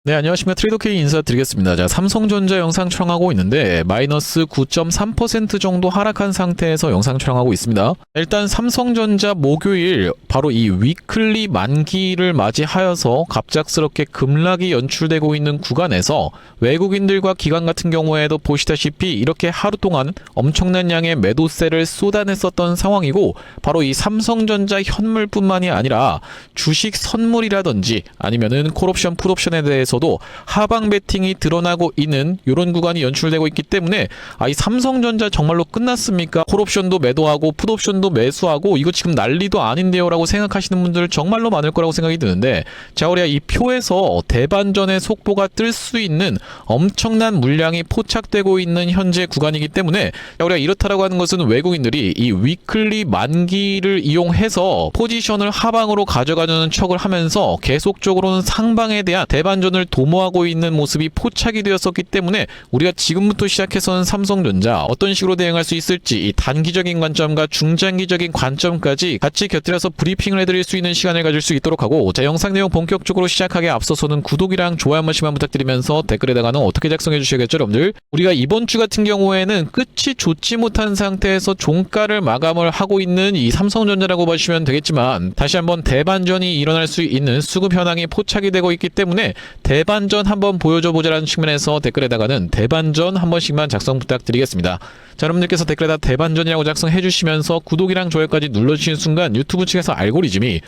네, 안녕하십니까. 트레이더K 인사드리겠습니다. 자, 삼성전자 영상 촬영하고 있는데 마이너스 9.3% 정도 하락한 상태에서 영상 촬영하고 있습니다. 일단 삼성전자 목요일 바로 이 위클리 만기를 맞이하여서 갑작스럽게 급락이 연출되고 있는 구간에서 외국인들과 기관 같은 경우에도 보시다시피 이렇게 하루 동안 엄청난 양의 매도세를 쏟아냈었던 상황이고, 바로 이 삼성전자 현물뿐만이 아니라 주식 선물이라든지 아니면은 콜옵션, 풋옵션에 대해서도 하방 베팅이 드러나고 있는 이런 구간이 연출되고 있기 때문에 이 삼성전자 정말로 끝났습니까? 콜옵션도 매도하고 풋옵션도 매수하고 이거 지금 난리도 아닌데요 라고 생각하시는 분들 정말로 많을 거라고 생각이 드는데, 자, 우리가 이 표에서 대반전의 속보가 뜰 수 있는 엄청난 물량이 포착되고 있는 현재 구간이기 때문에, 자, 우리가 이렇다라고 하는 것은 외국인들이 이 위클리 만기를 이용해서 포지션을 하방으로 가져가는 척을 하면서 계속적으로는 상방에 대한 대반전을 도모하고 있는 모습이 포착이 되었었기 때문에 우리가 지금부터 시작해서는 삼성전자 어떤 식으로 대응할 수 있을지 이 단기적인 관점과 중장기적인 관점까지 같이 곁들여서 브리핑을 해드릴 수 있는 시간을 가질 수 있도록 하고, 자, 영상 내용 본격적으로 시작하기에 앞서서는 구독이랑 좋아요 한 번씩만 부탁드리면서 댓글에다가는 어떻게 작성해 주셔야겠죠 여러분들. 우리가 이번 주 같은 경우에는 끝이 좋지 못한 상태에서 종가를 마감을 하고 있는 이 삼성전자라고 보시면 되겠지만, 다시 한번 대반전이 일어날 수 있는 수급 현황이 포착이 되고 있기 때문에 대반전 한번 보여줘 보자라는 측면에서 댓글에다가는 대반전 한 번씩만 작성 부탁드리겠습니다. 자, 여러분들께서 댓글에다 대반전이라고 작성해 주시면서 구독이랑 좋아요까지 눌러주시는 순간 유튜브 측에서 알고리즘이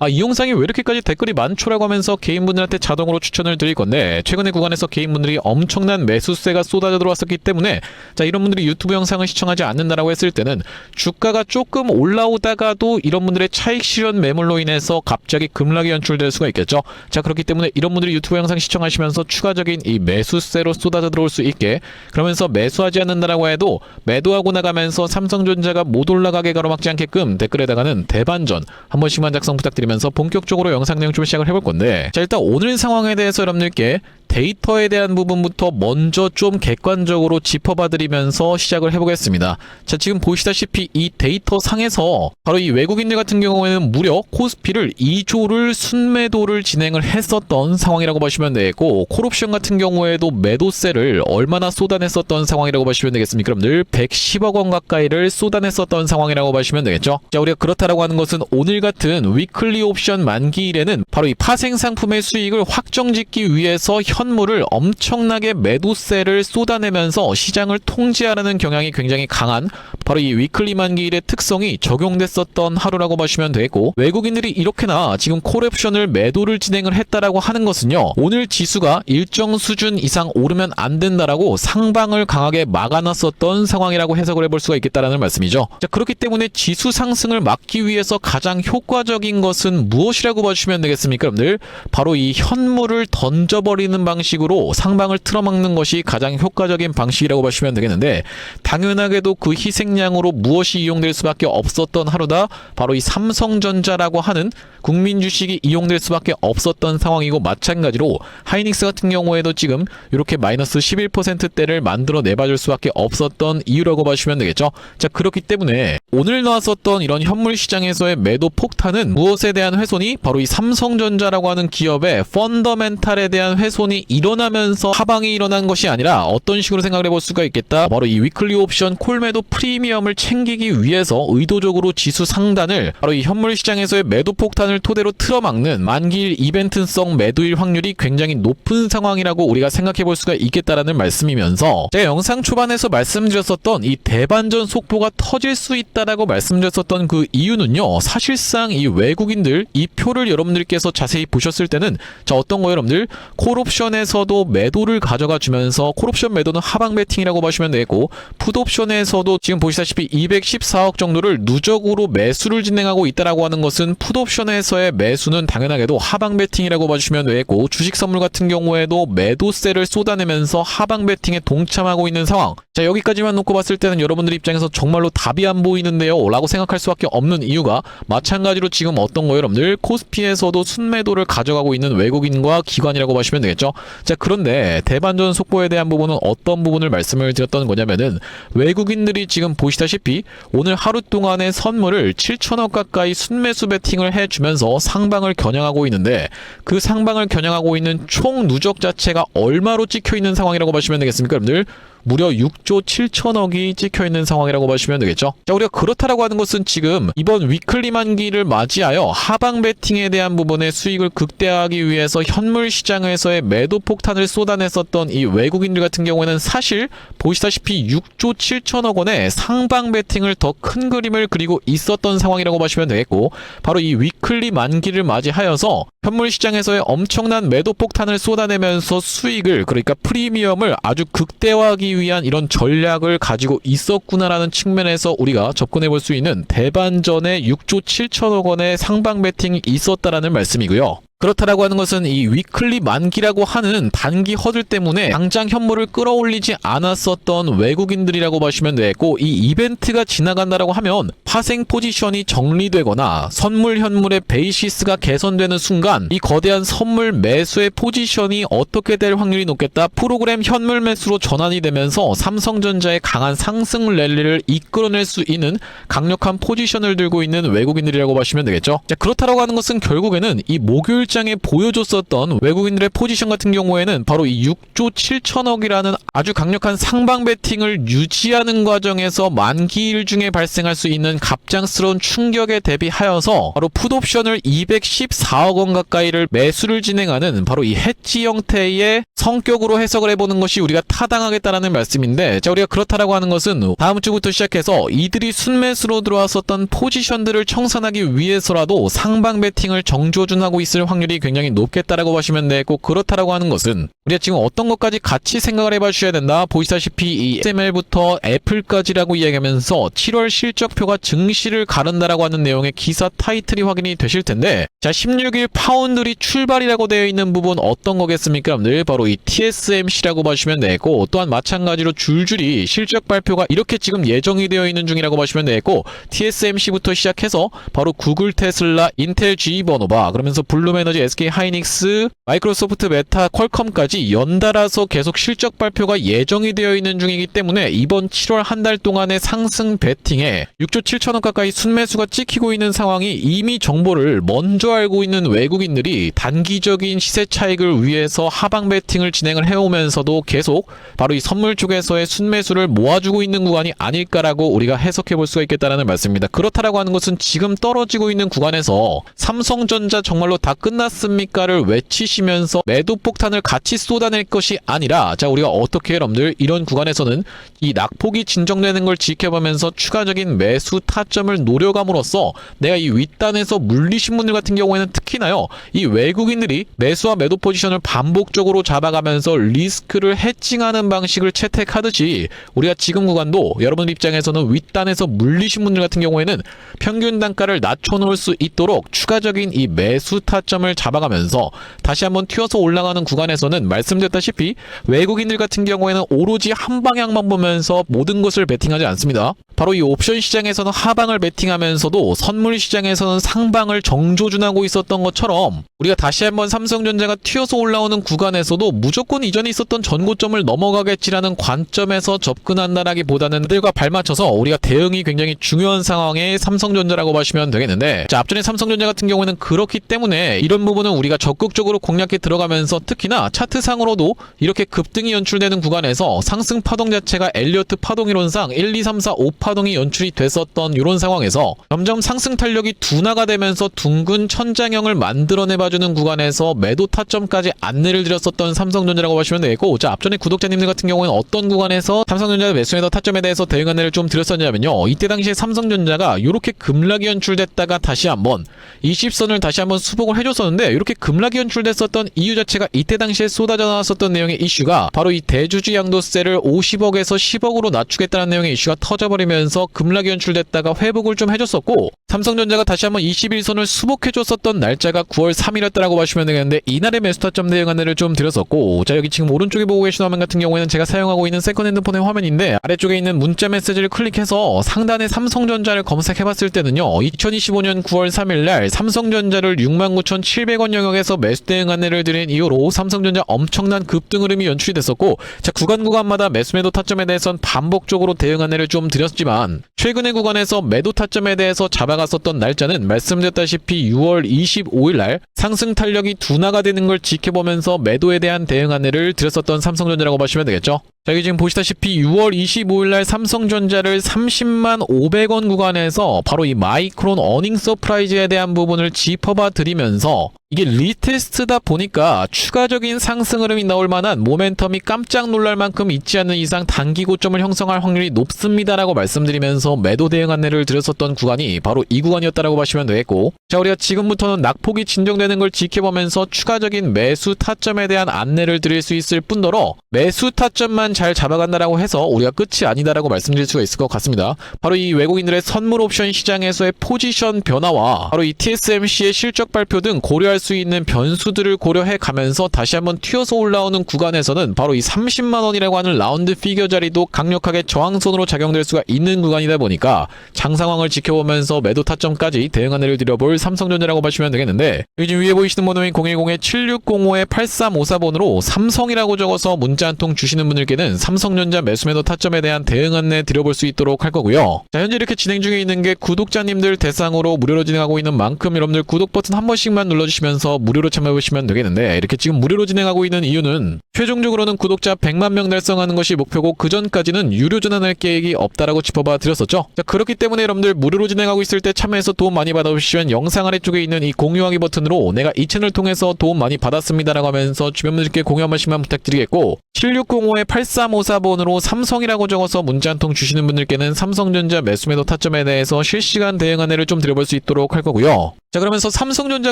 이 영상이 왜 이렇게까지 댓글이 많죠라고 하면서 개인분들한테 자동으로 추천을 드릴 건데, 최근의 구간에서 개인분들이 엄청난 매수세가 쏟아져 들어왔었기 때문에, 자, 이런 분들이 유튜브 영상을 시청하지 않는다라고 했을 때는 주가가 조금 올라오다가도 이런 분들의 차익 실현 매물로 인해서 갑자기 급락이 연출될 수가 있겠죠. 자, 그렇기 때문에 이런 분들이 유튜브 영상 시청하시면서 추가적인 이 매수세로 쏟아져 들어올 수 있게, 그러면서 매수하지 않는다라고 해도 매도하고 나가면서 삼성전자가 못 올라가게 가로막지 않게끔 댓글에다가는 대반전 한 번씩만 작성 부탁드리면서 본격적으로 영상 내용 좀 시작을 해볼 건데, 자, 일단 오늘 상황에 대해서 여러분들께 데이터에 대한 부분부터 먼저 좀 객관적으로 짚어봐드리면서 시작을 해보겠습니다. 자, 지금 보시다시피 이 데이터 상에서 바로 이 외국인들 같은 경우에는 무려 코스피를 2조를 순매도를 진행을 했었던 상황이라고 보시면 되겠고, 콜옵션 같은 경우에도 매도세를 얼마나 쏟아냈었던 상황이라고 보시면 되겠습니까? 여러분들 110억 원 가까이를 쏟아냈었던 상황이라고 보시면 되겠죠. 자, 우리가 그렇다라고 하는 것은 오늘 같은 위클리 옵션 만기일에는 바로 이 파생 상품의 수익을 확정짓기 위해서 현물을 엄청나게 매도세를 쏟아내면서 시장을 통제하려는 경향이 굉장히 강한 바로 이 위클리 만기일의 특성이 적용됐었던 하루라고 보시면 되겠고, 외국인들이 이렇게나 지금 콜옵션을 매도를 진행을 했다라고 하는 것은요, 오늘 지수가 일정 수준 이상 오르면 안 된다라고 상방을 강하게 막아놨었던 상황이라고 해석을 해볼 수가 있겠다라는 말씀이죠. 자, 그렇기 때문에 지수 상승을 막기 위해서 가장 효과적인 것은 무엇이라고 보시면 되겠습니까, 여러분들? 바로 이 현물을 던져버리는 방식으로 상방을 틀어막는 것이 가장 효과적인 방식이라고 보시면 되겠는데, 당연하게도 그 희생양으로 무엇이 이용될 수밖에 없었던 하루다. 바로 이 삼성전자라고 하는 국민 주식이 이용될 수밖에 없었던 상황이고, 마찬가지로 하이닉스 같은 경우에도 지금 이렇게 마이너스 11%대를 만들어 내봐줄 수밖에 없었던 이유라고 보시면 되겠죠. 자, 그렇기 때문에 오늘 나왔었던 이런 현물 시장에서의 매도 폭탄은 무엇에 대한 훼손이, 바로 이 삼성전자라고 하는 기업의 펀더멘탈에 대한 훼손이 일어나면서 하방이 일어난 것이 아니라 어떤 식으로 생각을 해볼 수가 있겠다. 바로 이 위클리 옵션 콜매도 프리미엄을 챙기기 위해서 의도적으로 지수 상단을 바로 이 현물 시장에서의 매도 폭탄을 토대로 틀어막는 만기일 이벤트성 매도일 확률이 굉장히 높은 상황이라고 우리가 생각해 볼 수가 있겠다라는 말씀이면서, 제가 영상 초반에서 말씀드렸었던 이 대반전 속보가 터질 수 있다라고 말씀드렸었던 그 이유는요, 사실상 이 외국인들 이 표를 여러분들께서 자세히 보셨을 때는, 자, 어떤 거예요 여러분들? 콜옵션에서도 매도를 가져가 주면서, 콜옵션 매도는 하방 베팅이라고 보시면 되겠고, 풋옵션에서도 지금 보시다시피 214억 정도를 누적으로 매수를 진행하고 있다라고 하는 것은 풋옵션에서의 매수는 당연하게도 하방 베팅이라고 봐주시면 되겠고, 주식 선물 같은 경우에도 매도세를 쏟아내면서 하방 베팅에 동참하고 있는 상황. 자, 여기까지만 놓고 봤을 때는 여러분들 입장에서 정말로 답이 안 보이는데요 라고 생각할 수밖에 없는 이유가, 마찬가지로 지금 어떤 거예요 여러분들? 코스피에서도 순매도를 가져가고 있는 외국인과 기관이라고 보시면 되겠죠. 자, 그런데 대반전 속보에 대한 부분은 어떤 부분을 말씀을 드렸던 거냐면은 외국인들이 지금 보시다시피 오늘 하루 동안의 선물을 7천억 가까이 순매수 베팅을 해주면서 상방을 겨냥하고 있는데 그 상방을 겨냥하고 있는 총 누적 자체가 얼마로 찍혀있는 상황이라고 보시면 되겠습니까, 여러분들? 무려 6조 7천억이 찍혀있는 상황이라고 보시면 되겠죠. 자, 우리가 그렇다라고 하는 것은 지금 이번 위클리 만기를 맞이하여 하방 베팅에 대한 부분의 수익을 극대화하기 위해서 현물 시장에서의 매도 폭탄을 쏟아냈었던 이 외국인들 같은 경우에는 사실 보시다시피 6조 7천억 원의 상방 베팅을 더 큰 그림을 그리고 있었던 상황이라고 보시면 되겠고, 바로 이 위클리 만기를 맞이하여서 현물 시장에서의 엄청난 매도 폭탄을 쏟아내면서 수익을, 그러니까 프리미엄을 아주 극대화하기 위한 이런 전략을 가지고 있었구나라는 측면에서 우리가 접근해 볼 수 있는 대반전의 6조 7천억 원의 상방 베팅이 있었다라는 말씀이고요. 그렇다라고 하는 것은 이 위클리 만기라고 하는 단기 허들 때문에 당장 현물을 끌어올리지 않았었던 외국인들이라고 보시면 되겠고, 이 이벤트가 지나간다라고 하면 파생 포지션이 정리되거나 선물 현물의 베이시스가 개선되는 순간 이 거대한 선물 매수의 포지션이 어떻게 될 확률이 높겠다, 프로그램 현물 매수로 전환이 되면서 삼성전자의 강한 상승 랠리를 이끌어낼 수 있는 강력한 포지션을 들고 있는 외국인들이라고 보시면 되겠죠. 자, 그렇다라고 하는 것은 결국에는 이 목요일 장에 보여줬었던 외국인들의 포지션 같은 경우에는 바로 이 6조 7천억이라는 아주 강력한 상방 베팅을 유지하는 과정에서 만기일 중에 발생할 수 있는 갑작스러운 충격에 대비하여서 바로 풋옵션을 214억 원 가까이를 매수를 진행하는 바로 이 해지 형태의 성격으로 해석을 해보는 것이 우리가 타당하겠다라는 말씀인데, 자, 우리가 그렇다라고 하는 것은 다음 주부터 시작해서 이들이 순매수로 들어왔었던 포지션들을 청산하기 위해서라도 상방 베팅을 정조준하고 있을 확률이 굉장히 높겠다라고 보시면 되고, 그렇다라고 하는 것은 우리가 지금 어떤 것까지 같이 생각을 해봐 주셔야 된다. 보시다시피 이 SML부터 애플까지라고 이야기하면서 7월 실적표가 증시를 가른다라고 하는 내용의 기사 타이틀이 확인이 되실 텐데, 자, 16일 파운드리 출발이라고 되어 있는 부분 어떤 거겠습니까, 여러분들? 바로 이 TSMC라고 보시면 되고, 또한 마찬가지로 줄줄이 실적 발표가 이렇게 지금 예정이 되어 있는 중이라고 보시면 되고, TSMC부터 시작해서 바로 구글, 테슬라, 인텔, GE 버노바, 그러면서 블룸에너지, SK 하이닉스, 마이크로소프트, 메타, 퀄컴까지 연달아서 계속 실적 발표가 예정이 되어 있는 중이기 때문에 이번 7월 한 달 동안의 상승 베팅에 6조 7천억 가까이 순매수가 찍히고 있는 상황이 이미 정보를 먼저 알고 있는 외국인들이 단기적인 시세 차익을 위해서 하방 베팅을 진행을 해오면서도 계속 바로 이 선물 쪽에서의 순매수를 모아주고 있는 구간이 아닐까라고 우리가 해석해 볼 수가 있겠다라는 말씀입니다. 그렇다라고 하는 것은 지금 떨어지고 있는 구간에서 삼성전자 정말로 다 끝났습니까를 외치시면서 매도 폭탄을 같이 쏟아낼 것이 아니라, 자, 우리가 어떻게 여러분들 이런 구간에서는 이 낙폭이 진정되는 걸 지켜보면서 추가적인 매수 타점을 노려감으로써 내가 이 윗단에서 물리신 분들 같은 경우에는 특히나요, 이 외국인들이 매수와 매도 포지션을 반복적으로 잡아가면서 리스크를 해칭하는 방식을 채택하듯이 우리가 지금 구간도 여러분 입장에서는 윗단에서 물리신 분들 같은 경우에는 평균 단가를 낮춰놓을 수 있도록 추가적인 이 매수 타점을 잡아가면서 다시 한번 튀어서 올라가는 구간에서는 말씀드렸다시피 외국인들 같은 경우에는 오로지 한 방향만 보면서 모든 것을 베팅하지 않습니다. 바로 이 옵션 시장에서는 하방을 베팅하면서도 선물 시장에서는 상방을 정조준하고 있었던 것처럼 우리가 다시 한번 삼성전자가 튀어서 올라오는 구간에서도 무조건 이전에 있었던 전고점을 넘어가겠지라는 관점에서 접근한다라기보다는 그들과 발맞춰서 우리가 대응이 굉장히 중요한 상황의 삼성전자라고 보시면 되겠는데, 자, 앞전에 삼성전자 같은 경우에는 그렇기 때문에 이런 부분은 우리가 적극적으로 공략해 들어가면서 특히나 차트상으로도 이렇게 급등이 연출되는 구간에서 상승 파동 자체가 엘리어트 파동 이론상 1, 2, 3, 4, 5파동이 연출이 됐었던 이런 상황에서 점점 상승 탄력이 둔화가 되면서 둥근 천장형을 만들어내봐주는 구간에서 매도 타점까지 안내를 드렸었던 삼성전자라고 보시면 되겠고, 자, 앞전에 구독자님들 같은 경우에는 어떤 구간에서 삼성전자 매수에서 타점에 대해서 대응 안내를 좀 드렸었냐면요, 이때 당시에 삼성전자가 이렇게 급락이 연출됐다가 다시 한번 20선을 다시 한번 수복을 해줬었는데, 이렇게 급락이 연출됐었던 이유 자체가 이때 당시에 쏟아져 나왔었던 내용의 이슈가 바로 이 대주주 양도세를 50억에서 10억으로 낮추겠다는 내용의 이슈가 터져버리면 떨어지면서 급락이 연출됐다가 회복을 좀 해줬었고, 삼성전자가 다시 한번 21선을 수복해줬었던 날짜가 9월 3일이었다라고 보시면 되겠는데, 이날의 매수 타점 대응 안내를 좀 드렸었고, 자, 여기 지금 오른쪽에 보고 계신 화면 같은 경우에는 제가 사용하고 있는 세컨 핸드폰의 화면인데, 아래쪽에 있는 문자 메시지를 클릭해서 상단에 삼성전자를 검색해봤을 때는요, 2025년 9월 3일날 삼성전자를 69,700원 영역에서 매수 대응 안내를 드린 이후로 삼성전자 엄청난 급등 흐름이 연출이 됐었고, 자, 구간마다 매수 매도 타점에 대해선 반복적으로 대응 안내를 좀 드렸지만, 최근의 구간에서 매도 타점에 대해서 잡아갔었던 날짜는 말씀드렸다시피 6월 25일날 상승 탄력이 둔화가 되는 걸 지켜보면서 매도에 대한 대응 안내를 드렸었던 삼성전자라고 보시면 되겠죠. 자, 여기 지금 보시다시피 6월 25일날 삼성전자를 30만 500원 구간에서 바로 이 마이크론 어닝 서프라이즈에 대한 부분을 짚어봐 드리면서, 이게 리테스트다 보니까 추가적인 상승 흐름이 나올 만한 모멘텀이 깜짝 놀랄 만큼 있지 않는 이상 단기 고점을 형성할 확률이 높습니다라고 말씀드리면서 매도 대응 안내를 드렸었던 구간이 바로 이 구간이었다라고 보시면 되겠고, 자, 우리가 지금부터는 낙폭이 진정되는 걸 지켜보면서 추가적인 매수 타점에 대한 안내를 드릴 수 있을 뿐더러, 매수 타점만 잘 잡아간다라고 해서 우리가 끝이 아니다라고 말씀드릴 수가 있을 것 같습니다. 바로 이 외국인들의 선물 옵션 시장에서의 포지션 변화와 바로 이 TSMC의 실적 발표 등 고려할 수 있는 변수들을 고려해 가면서 다시 한번 튀어서 올라오는 구간에서는 바로 이 30만원이라고 하는 라운드 피겨 자리도 강력하게 저항선으로 작용될 수가 있는 구간이다 보니까 장 상황을 지켜보면서 매도 타점까지 대응 안내를 드려볼 삼성전자라고 보시면 되겠는데, 여기 지금 위에 보이시는 번호인 010-7605-8354번으로 삼성이라고 적어서 문자 한 통 주시는 분들께는 삼성전자 매수 매도 타점에 대한 대응 안내 드려볼 수 있도록 할 거고요. 자, 현재 이렇게 진행 중에 있는 게 구독자님들 대상으로 무료로 진행하고 있는 만큼 여러분들 구독 버튼 한 번씩만 눌러주시면서 무료로 참여해보시면 되겠는데, 이렇게 지금 무료로 진행하고 있는 이유는 최종적으로는 구독자 100만 명 달성하는 것이 목표고, 그 전까지는 유료 전환할 계획이 없다라고 짚어봐 드렸었죠. 자, 그렇기 때문에 여러분들 무료로 진행하고 있을 때 참여해서 도움 많이 받아보시면 영상 아래쪽에 있는 이 공유하기 버튼으로 내가 이 채널 통해서 도움 많이 받았습니다라고 하면서 주변 분들께 공유 한 번씩만 부탁드리겠고, 7605-8354번으로 삼성이라고 적어서 문자 한 통 주시는 분들께는 삼성전자 매수 매도 타점에 대해서 실시간 대응 안내를 좀 드려볼 수 있도록 할 거고요. 자, 그러면서 삼성전자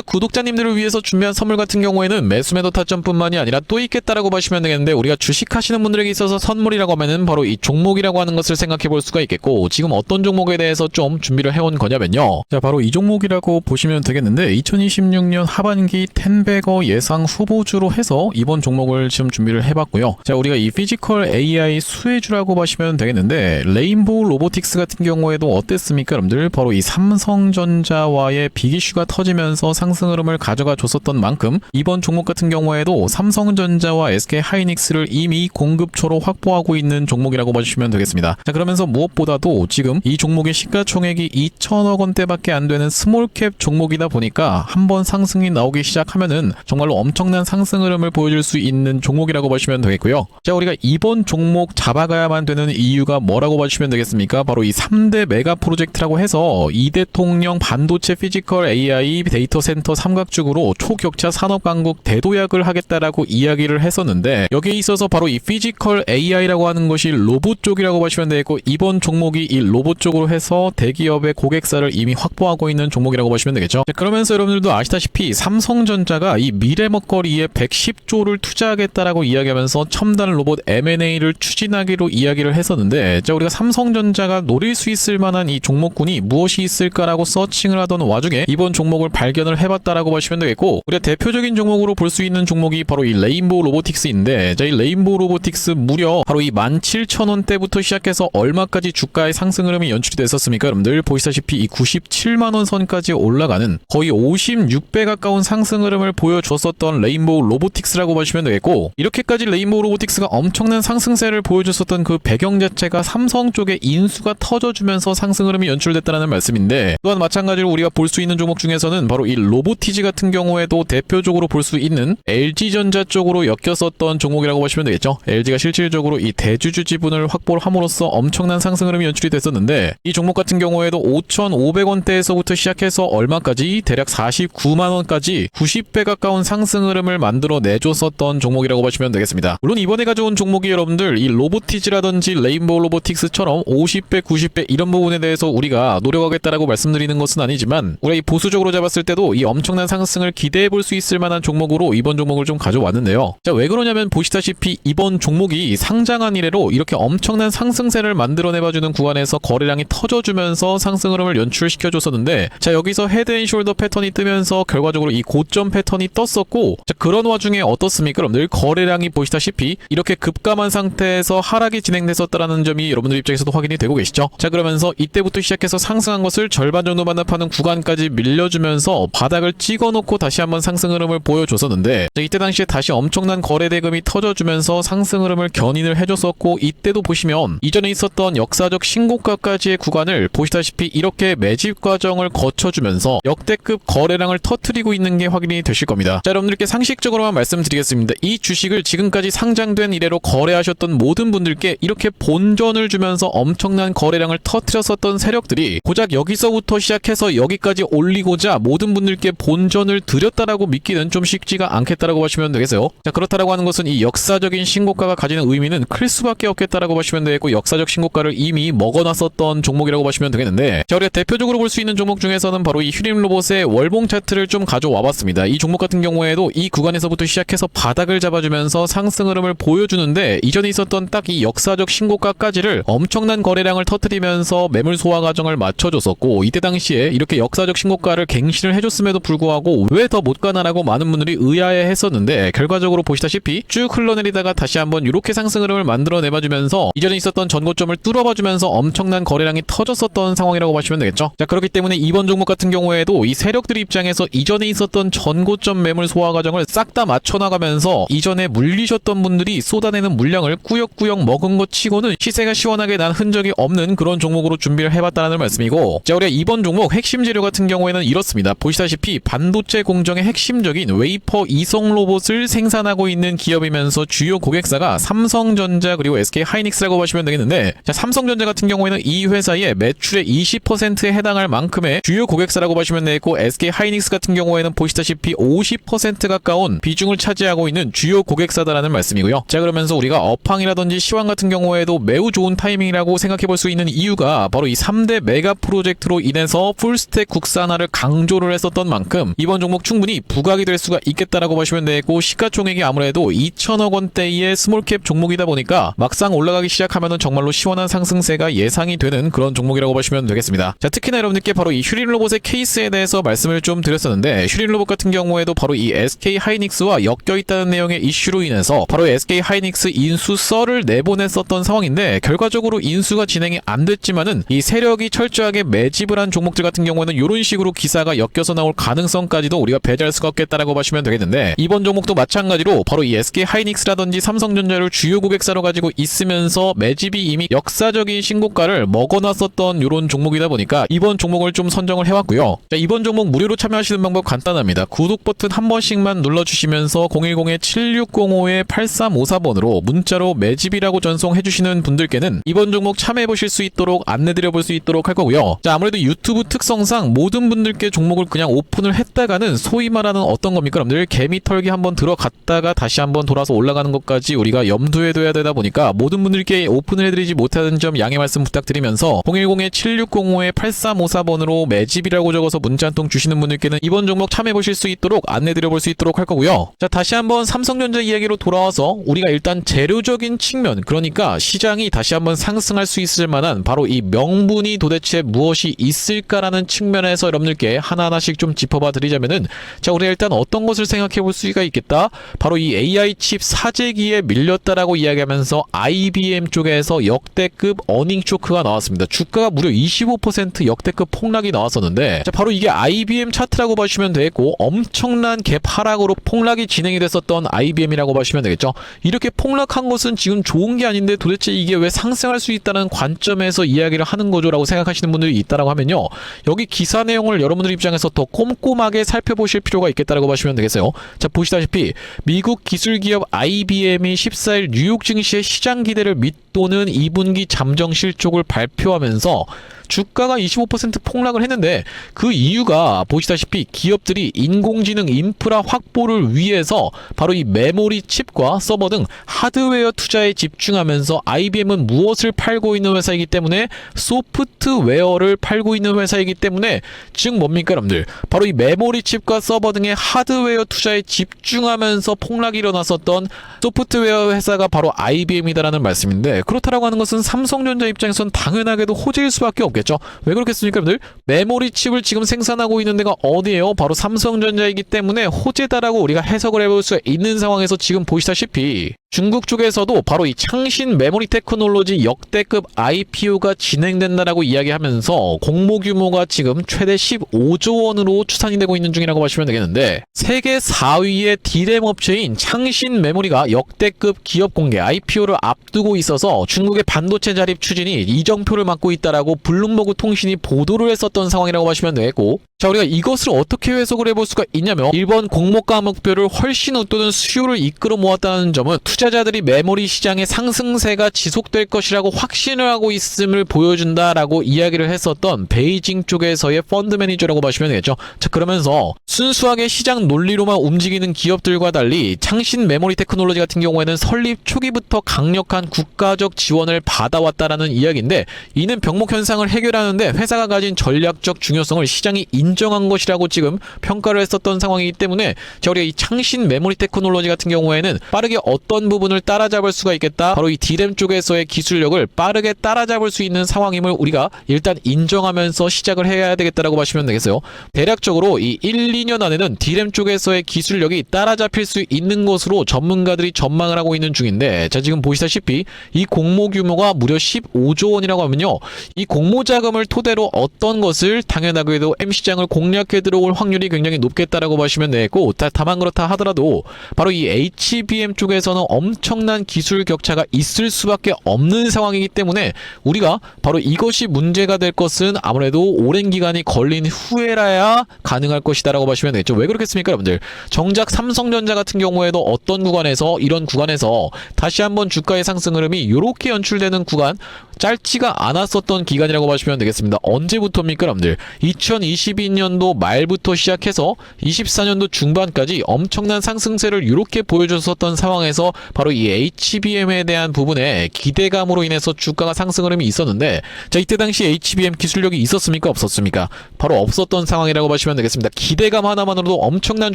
구독자님들을 위해서 준비한 선물 같은 경우에는 매수 매도 타점뿐만이 아니라 또 있겠다라고 보시면 되겠는데, 우리가 주식하시는 분들에게 있어서 선물이라고 하면은 바로 이 종목이라고 하는 것을 생각해 볼 수가 있겠고, 지금 어떤 종목에 대해서 좀 준비를 해온 거냐면요, 자, 바로 이 종목이라고 보시면 되겠는데, 2026년 하반기 텐베거 예상 후보주로 해서 이번 종목을 지금 준비를 해봤고요. 자, 우리가 이 피지컬 AI 수혜주라고 보시면 되겠는데, 레인보우 로보틱스 같은 경우에도 어땠습니까 여러분들? 바로 이 삼성전자와의 빅이슈가 터지면서 상승 흐름을 가져가 줬었던 만큼 이번 종목 같은 경우에도 삼성전자와 SK하이닉스를 이미 공급처로 확보하고 있는 종목이라고 봐주시면 되겠습니다. 자, 그러면서 무엇보다도 지금 이 종목의 시가총액이 2천억 원대밖에 안 되는 스몰캡 종목이다 보니까 한번 상승이 나오기 시작하면은 정말로 엄청난 상승 흐름을 보여줄 수 있는 종목이라고 보시면 되겠고요. 자, 우리가 이번 종목 잡아가야만 되는 이유가 뭐라고 봐주시면 되겠습니까? 바로 이 3대 메가 프로젝트라고 해서 이대통령 반도체 피지컬 AI 데이터 센터 삼각죽으로 초격차 산업 강국 대도약을 하겠다라고 이야기를 했었는데, 여기에 있어서 바로 이 피지컬 AI라고 하는 것이 로봇 쪽이라고 보시면 되겠고, 이번 종목이 이 로봇 쪽으로 해서 대기업의 고객사를 이미 확보하고 있는 종목이라고 보시면 되겠죠. 자, 그러면서 여러분들도 아시다시피 삼성전자가 이 미래 먹거리에 110조를 투자하겠다라고 이야기하면서 첨단 로봇 M&A를 추진하기로 이야기를 했었는데, 자, 우리가 삼성전자가 노릴 수 있을 만한 이 종목군이 무엇이 있을까라고 서칭을 하던 와중에 이번 종목을 발견을 해봤다라고 보시면 되겠고, 우리가 대표적인 종목으로 볼 수 있는 종목이 바로 이 레인보우 로보틱스인데, 자, 이 레인보우 로보틱스 무려 바로 이 17,000원대부터 시작해서 얼마까지 주가의 상승 흐름이 연출이 됐었습니까 여러분들? 보시다시피 이 97만원 선까지 올라가는 거의 56배 가까운 상승 흐름을 보여줬었던 레인보우 로보틱스라고 보시면 되겠고, 이렇게까지 레인보우 로보틱스가 엄청난 상승세를 보여줬었던 그 배경 자체가 삼성 쪽에 인수가 터져주면서 상승 흐름이 연출됐다는 말씀인데, 또한 마찬가지로 우리가 볼 수 있는 종목 중에서는 바로 이 로보티지 같은 경우에도 대표적으로 볼 수 있는 LG전자 쪽으로 엮였었던 종목이라고 보시면 되겠죠. LG가 실질적으로 이 대주주 지분을 확보를 함으로써 엄청난 상승 흐름이 연출이 됐었는데, 이 종목 같은 경우에도 5,500원대에서부터 시작해서 얼마까지 대략 49만원까지 90배 가까운 상승 흐름을 만들어 내줬었던 종목이라고 보시면 되겠습니다. 물론 이번에 가져온 종목이 여러분들 이 로보티지라든지 레인보우 로보틱스처럼 50배, 90배 이런 부분에 대해서 우리가 노력하겠다라고 말씀드리는 것은 아니지만, 우리가 이 보수적으로 잡았을 때도 이 엄청난 상승 상승을 기대해 볼 수 있을 만한 종목으로 이번 종목을 좀 가져왔는데요. 자, 왜 그러냐면 보시다시피 이번 종목이 상장한 이래로 이렇게 엄청난 상승세를 만들어내봐주는 구간에서 거래량이 터져주면서 상승 흐름을 연출시켜줬었는데, 자, 여기서 헤드앤숄더 패턴이 뜨면서 결과적으로 이 고점 패턴이 떴었고, 자, 그런 와중에 어떻습니까? 여러분들 거래량이 보시다시피 이렇게 급감한 상태에서 하락이 진행됐었다라는 점이 여러분들 입장에서도 확인이 되고 계시죠? 자, 그러면서 이때부터 시작해서 상승한 것을 절반 정도 반납하는 구간까지 밀려주면서 바닥을 찍어놓고 다시 한번 상승 흐름을 보여줬었는데, 자, 이때 당시에 다시 엄청난 거래 대금이 터져주면서 상승 흐름을 견인을 해줬었고, 이때도 보시면 이전에 있었던 역사적 신고가까지의 구간을 보시다시피 이렇게 매집 과정을 거쳐주면서 역대급 거래량을 터뜨리고 있는 게 확인이 되실 겁니다. 자, 여러분들께 상식적으로만 말씀드리겠습니다. 이 주식을 지금까지 상장된 이래로 거래하셨던 모든 분들께 이렇게 본전을 주면서 엄청난 거래량을 터뜨렸었던 세력들이 고작 여기서부터 시작해서 여기까지 올리고자 모든 분들께 본전을 드렸다라고 믿기는 좀 쉽지가 않겠다라고 보시면 되겠어요. 자, 그렇다라고 하는 것은 이 역사적인 신고가가 가지는 의미는 클 수밖에 없겠다라고 보시면 되겠고, 역사적 신고가를 이미 먹어놨었던 종목이라고 보시면 되겠는데, 자, 우리가 대표적으로 볼 수 있는 종목 중에서는 바로 이 휴림로봇의 월봉 차트를 좀 가져와 봤습니다. 이 종목 같은 경우에도 이 구간에서부터 시작해서 바닥을 잡아주면서 상승 흐름을 보여주는데, 이전에 있었던 딱 이 역사적 신고가까지를 엄청난 거래량을 터뜨리면서 매물 소화 과정을 맞춰줬었고, 이때 당시에 이렇게 역사적 신고가를 갱신을 해줬음에도 불구하고 왜 더 못 가나라고 많은 분들이 의아해 했었는데, 결과적으로 보시다시피 쭉 흘러내리다가 다시 한번 이렇게 상승 흐름을 만들어내봐주면서 이전에 있었던 전고점을 뚫어봐주면서 엄청난 거래량이 터졌었던 상황이라고 보시면 되겠죠. 자, 그렇기 때문에 이번 종목 같은 경우에도 이 세력들 입장에서 이전에 있었던 전고점 매물 소화 과정을 싹 다 맞춰나가면서 이전에 물리셨던 분들이 쏟아내는 물량을 꾸역꾸역 먹은 것 치고는 시세가 시원하게 난 흔적이 없는 그런 종목으로 준비를 해봤다는 말씀이고, 자, 우리가 이번 종목 핵심 재료 같은 경우에는 이렇습니다. 보시다시피 반도체 공정의 핵심적인 웨이퍼 이송 로봇을 생산하고 있는 기업이면서 주요 고객사가 삼성전자 그리고 SK하이닉스라고 보시면 되겠는데, 자, 삼성전자 같은 경우에는 이 회사의 매출의 20%에 해당할 만큼의 주요 고객사라고 보시면 되겠고, SK하이닉스 같은 경우에는 보시다시피 50% 가까운 비중을 차지하고 있는 주요 고객사다라는 말씀이고요. 자, 그러면서 우리가 업황이라든지 시황 같은 경우에도 매우 좋은 타이밍이라고 생각해 볼 수 있는 이유가 바로 이 3대 메가 프로젝트로 인해서 풀스택 국산화를 강조를 했었던 만큼 이번 종목 충분히 부각이 될 수가 있겠다라고 보시면 되고, 시가총액이 아무래도 2천억 원대의 스몰캡 종목이다 보니까 막상 올라가기 시작하면은 정말로 시원한 상승세가 예상이 되는 그런 종목이라고 보시면 되겠습니다. 자, 특히나 여러분들께 바로 이 휴림로봇의 케이스에 대해서 말씀을 좀 드렸었는데, 휴림로봇 같은 경우에도 바로 이 SK하이닉스와 엮여있다는 내용의 이슈로 인해서 바로 SK하이닉스 인수 썰을 내보냈었던 상황인데, 결과적으로 인수가 진행이 안 됐지만은 이 세력이 철저하게 매집을 한 종목들 같은 경우에는 이런 식으로 기사가 엮여서 나올 가능성까지도 우리가 배제할 수가 없겠다라고 보시면 되겠는데, 이번 종목도 마찬가지로 바로 이 SK하이닉스라든지 삼성전자를 주요 고객사로 가지고 있으면서 매집이 이미 역사적인 신고가를 먹어놨었던 이런 종목이다 보니까 이번 종목을 좀 선정을 해왔고요. 자, 이번 종목 무료로 참여하시는 방법 간단합니다. 구독 버튼 한 번씩만 눌러주시면서 010-7605-8354번으로 문자로 매집이라고 전송해주시는 분들께는 이번 종목 참여해보실 수 있도록 안내드려볼 수 있도록 할 거고요. 자, 아무래도 유튜브 특성상 모든 분들께 종목을 그냥 오픈을 했다가는 소위 말하는 어떤 겁니까? 여러분들 개미 털기 한번 들어갔다가 다시 한번 돌아서 올라가는 것까지 우리가 염두에 둬야 되다 보니까 모든 분들께 오픈을 해드리지 못하는 점 양해 말씀 부탁드리면서 010-7605-8354번으로 매집이라고 적어서 문자 한 통 주시는 분들께는 이번 종목 참여해보실 수 있도록 안내드려볼 수 있도록 할 거고요. 자, 다시 한번 삼성전자 이야기로 돌아와서 우리가 일단 재료적인 측면, 그러니까 시장이 다시 한번 상승할 수 있을 만한 바로 이 명분이 도대체 무엇이 있을까라는 측면에서 여러분들께 하나하나씩 좀 짚어봐 드리자면은, 자, 우리가 일단 어떤 것을 생각해 볼 수가 있겠다. 바로 이 AI 칩 사재기에 밀렸다라고 이야기하면서 IBM 쪽에서 역대급 어닝 쇼크가 나왔습니다. 주가가 무려 25% 역대급 폭락이 나왔었는데, 자, 바로 이게 IBM 차트라고 보시면 되겠고, 엄청난 갭 하락으로 폭락이 진행이 됐었던 IBM이라고 보시면 되겠죠. 이렇게 폭락한 것은 지금 좋은 게 아닌데 도대체 이게 왜 상승할 수 있다는 관점에서 이야기를 하는 거죠 라고 생각하시는 분들이 있다라고 하면요, 여기 기사 내용을 여러분들 입장에서 더 꼼꼼하게 살펴보실 필요가 있겠다라고 보시면 되겠어요. 자, 보시다시피 미국 기술기업 IBM이 14일 뉴욕 증시의 시장 기대를 밑도는 2분기 잠정 실적을 발표하면서 주가가 25% 폭락을 했는데 그 이유가 보시다시피 기업들이 인공지능 인프라 확보를 위해서 바로 이 메모리 칩과 서버 등 하드웨어 투자에 집중하면서 IBM은 무엇을 팔고 있는 회사이기 때문에 소프트웨어를 팔고 있는 회사이기 때문에 즉 뭡니까 여러분들, 바로 이 메모리 칩과 서버 등의 하드웨어 투자에 집중하면서 폭락이 일어났었던 소프트웨어 회사가 바로 IBM이다라는 말씀인데, 그렇다라고 하는 것은 삼성전자 입장에선 당연하게도 호재일 수밖에 없겠죠. 왜 그렇겠습니까 여러분들? 메모리 칩을 지금 생산하고 있는 데가 어디예요? 바로 삼성전자이기 때문에 호재다라고 우리가 해석을 해볼 수 있는 상황에서 지금 보시다시피 중국 쪽에서도 바로 이 창신 메모리 테크놀로지 역대급 IPO가 진행된다라고 이야기하면서 공모 규모가 지금 최대 15조 원으로 추산이 되고 있는 중이라고 보시면 되겠는데, 세계 4위의 D램 업체인 창신 메모리가 역대급 기업 공개 IPO를 앞두고 있어서 중국의 반도체 자립 추진이 이정표를 맞고 있다라고 블룸버그 통신이 보도를 했었던 상황이라고 보시면 되겠고, 자, 우리가 이것을 어떻게 해석을 해볼 수가 있냐면, 일본 공모가 목표를 훨씬 웃도는 수요를 이끌어 모았다는 점은 투자자들이 메모리 시장의 상승세가 지속될 것이라고 확신을 하고 있음을 보여준다라고 이야기를 했었던 베이징 쪽에서의 펀드 매니저라고 보시면 되겠죠. 자, 그러면서 순수하게 시장 논리로만 움직이는 기업들과 달리 창신 메모리 테크놀로지 같은 경우에는 설립 초기부터 강력한 국가적 지원을 받아왔다라는 이야기인데, 이는 병목 현상을 해결하는데 회사가 가진 전략적 중요성을 시장이 인정한 것이라고 지금 평가를 했었던 상황이기 때문에, 자, 우리가 이 창신 메모리 테크놀로지 같은 경우에는 빠르게 어떤 부분을 따라잡을 수가 있겠다, 바로 이 D램 쪽에서의 기술력을 빠르게 따라잡을 수 있는 상황임을 우리가 일단 인정하면서 시작을 해야 되겠다라고 보시면 되겠어요. 대략적으로 이 1, 2년 안에는 D램 쪽에서의 기술력이 따라잡힐 수 있는 것으로 전문가들이 전망을 하고 있는 중인데, 자, 지금 보시다시피 이 공모 규모가 무려 15조 원이라고 하면요, 이 공모 자금을 토대로 어떤 것을 당연하게도 M시장을 공략해 들어올 확률이 굉장히 높겠다라고 보시면 되겠고, 다만 그렇다 하더라도 바로 이 HBM 쪽에서는 엄청난 기술 격차가 있을 수밖에 없는 상황이기 때문에 우리가 바로 이것이 문제가 될 것은 아무래도 오랜 기간이 걸린 후에라야 가능할 것이다라고 보시면 되겠죠. 왜 그렇겠습니까 여러분들? 정작 삼성전자 같은 경우에도 어떤 구간에서, 이런 구간에서 다시 한번 주가의 상승 흐름이 이렇게 연출되는 구간, 짧지가 않았었던 기간이라고 보시면 되겠습니다. 언제부터입니까 여러분들? 2022년도 말부터 시작해서 24년도 중반까지 엄청난 상승세를 이렇게 보여줬었던 상황에서 바로 이 HBM에 대한 부분에 기대감으로 인해서 주가가 상승 흐름이 있었는데, 자, 이때 당시 HBM 기술력이 있었습니까 없었습니까? 바로 없었던 상황이라고 보시면 되겠습니다. 기대감 하나만으로도 엄청난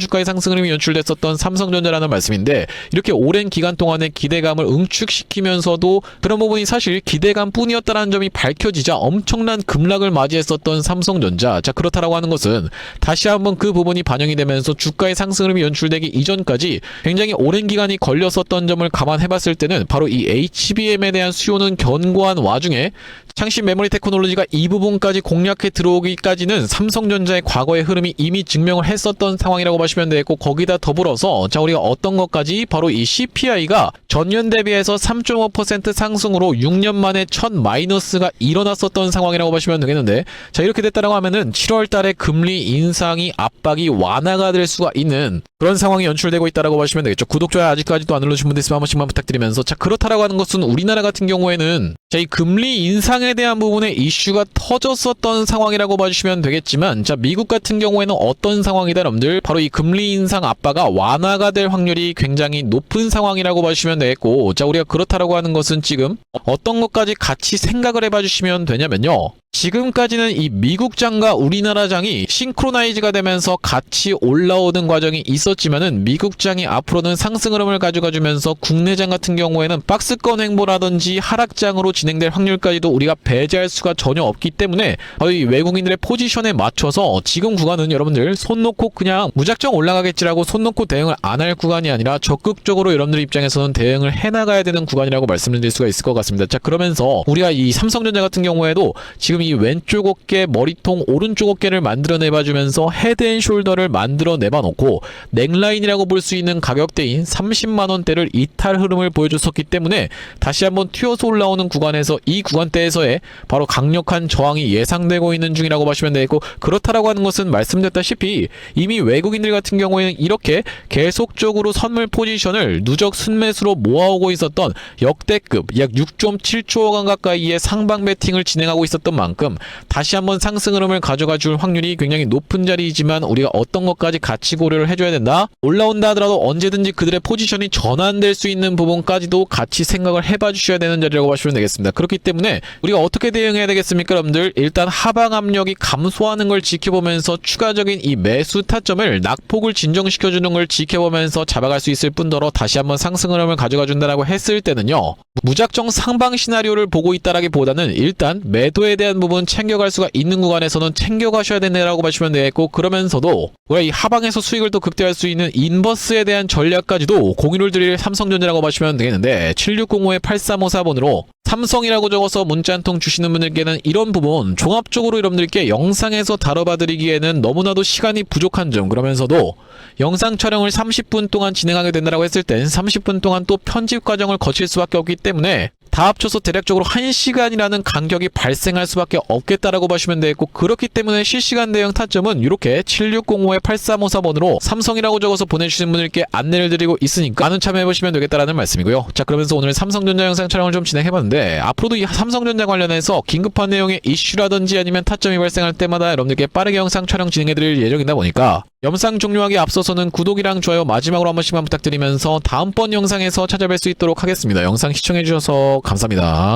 주가의 상승 흐름이 연출됐었던 삼성전자라는 말씀인데, 이렇게 오랜 기간 동안의 기대감을 응축시키면서도 그런 부분이 사실 기대감 뿐이었다는 점이 밝혀지자 엄청난 급락을 맞이했었던 삼성전자. 자, 그렇다라고 하는 것은 다시 한번 그 부분이 반영이 되면서 주가의 상승 흐름이 연출되기 이전까지 굉장히 오랜 기간이 걸렸었던 점을 감안해봤을 때는 바로 이 HBM에 대한 수요는 견고한 와중에 창신 메모리 테크놀로지가 이 부분까지 공략해 들어오기까지는 삼성전자의 과거의 흐름이 이미 증명을 했었던 상황이라고 보시면 되겠고, 거기다 더불어서 자, 우리가 어떤 것까지 바로 이 CPI가 전년 대비해서 3.5% 상승으로 6년 만에 첫 마이너스가 일어났었던 상황이라고 보시면 되겠는데, 자, 이렇게 됐다라고 하면은 7월 달에 금리 인상이 압박이 완화가 될 수가 있는 그런 상황이 연출되고 있다라고 보시면 되겠죠. 구독, 좋아요 아직까지도 안 눌러주신 분들 있으면 한 번씩만 부탁드리면서, 자, 그렇다라고 하는 것은 우리나라 같은 경우에는 자, 이 금리 인상에 대한 부분에 이슈가 터졌었던 상황이라고 봐주시면 되겠지만, 자, 미국 같은 경우에는 어떤 상황이다 여러분들? 바로 이 금리 인상 압박가 완화가 될 확률이 굉장히 높은 상황이라고 봐주시면 되겠고, 자, 우리가 그렇다라고 하는 것은 지금 어떤 것까지 같이 생각을 해봐 주시면 되냐면요, 지금까지는 이 미국장과 우리나라장이 싱크로나이즈가 되면서 같이 올라오는 과정이 있었지만은, 미국장이 앞으로는 상승 흐름을 가져가주면서 국내장 같은 경우에는 박스권 횡보라든지 하락장으로 진행될 확률까지도 우리가 배제할 수가 전혀 없기 때문에 이 외국인들의 포지션에 맞춰서 지금 구간은 여러분들 손 놓고 그냥 무작정 올라가겠지라고 손 놓고 대응을 안 할 구간이 아니라 적극적으로 여러분들 입장에서는 대응을 해나가야 되는 구간이라고 말씀드릴 수가 있을 것 같습니다. 자, 그러면서 우리가 이 삼성전자 같은 경우에도 지금 이 왼쪽 어깨, 머리통, 오른쪽 어깨를 만들어내봐주면서 헤드앤숄더를 만들어내봐 놓고 넥라인이라고 볼 수 있는 가격대인 30만원대를 이탈 흐름을 보여줬었기 때문에 다시 한번 튀어서 올라오는 구간에 구간에서 이 구간대에서의 바로 강력한 저항이 예상되고 있는 중이라고 보시면 되겠고, 그렇다라고 하는 것은 말씀드렸다시피 이미 외국인들 같은 경우에는 이렇게 계속적으로 선물 포지션을 누적 순매수로 모아오고 있었던 역대급 약 6.7조 원 가까이의 상방 베팅을 진행하고 있었던 만큼 다시 한번 상승 흐름을 가져가 줄 확률이 굉장히 높은 자리이지만, 우리가 어떤 것까지 같이 고려를 해줘야 된다? 올라온다 하더라도 언제든지 그들의 포지션이 전환될 수 있는 부분까지도 같이 생각을 해봐 주셔야 되는 자리라고 보시면 되겠습니다. 그렇기 때문에 우리가 어떻게 대응해야 되겠습니까, 여러분들? 일단 하방 압력이 감소하는 걸 지켜보면서 추가적인 이 매수 타점을 낙폭을 진정시켜주는 걸 지켜보면서 잡아갈 수 있을 뿐더러, 다시 한번 상승 흐름을 가져가 준다라고 했을 때는요, 무작정 상방 시나리오를 보고 있다라기보다는 일단 매도에 대한 부분 챙겨갈 수가 있는 구간에서는 챙겨가셔야 된다라고 보시면 되겠고, 그러면서도 우리가 이 하방에서 수익을 또 극대화할 수 있는 인버스에 대한 전략까지도 공유를 드릴 삼성전자라고 보시면 되겠는데, 7605-8354번으로 삼성이라고 적어서 문자 한 통 주시는 분들께는 이런 부분 종합적으로 여러분들께 영상에서 다뤄봐 드리기에는 너무나도 시간이 부족한 점, 그러면서도 영상 촬영을 30분 동안 진행하게 된다고 했을 땐 30분 동안 또 편집 과정을 거칠 수밖에 없기 때문에 다 합쳐서 대략적으로 1시간이라는 간격이 발생할 수밖에 없겠다라고 보시면 되겠고, 그렇기 때문에 실시간 대응 타점은 이렇게 7605-8354번으로 삼성이라고 적어서 보내주시는 분들께 안내를 드리고 있으니까 많은 참여해보시면 되겠다라는 말씀이고요. 자, 그러면서 오늘 삼성전자 영상 촬영을 좀 진행해봤는데, 앞으로도 이 삼성전자 관련해서 긴급한 내용의 이슈라든지 아니면 타점이 발생할 때마다 여러분들께 빠르게 영상 촬영 진행해드릴 예정이다 보니까 영상 종료하기 앞서서는 구독이랑 좋아요 마지막으로 한 번씩만 부탁드리면서 다음번 영상에서 찾아뵐 수 있도록 하겠습니다. 영상 시청해주셔서 감사합니다.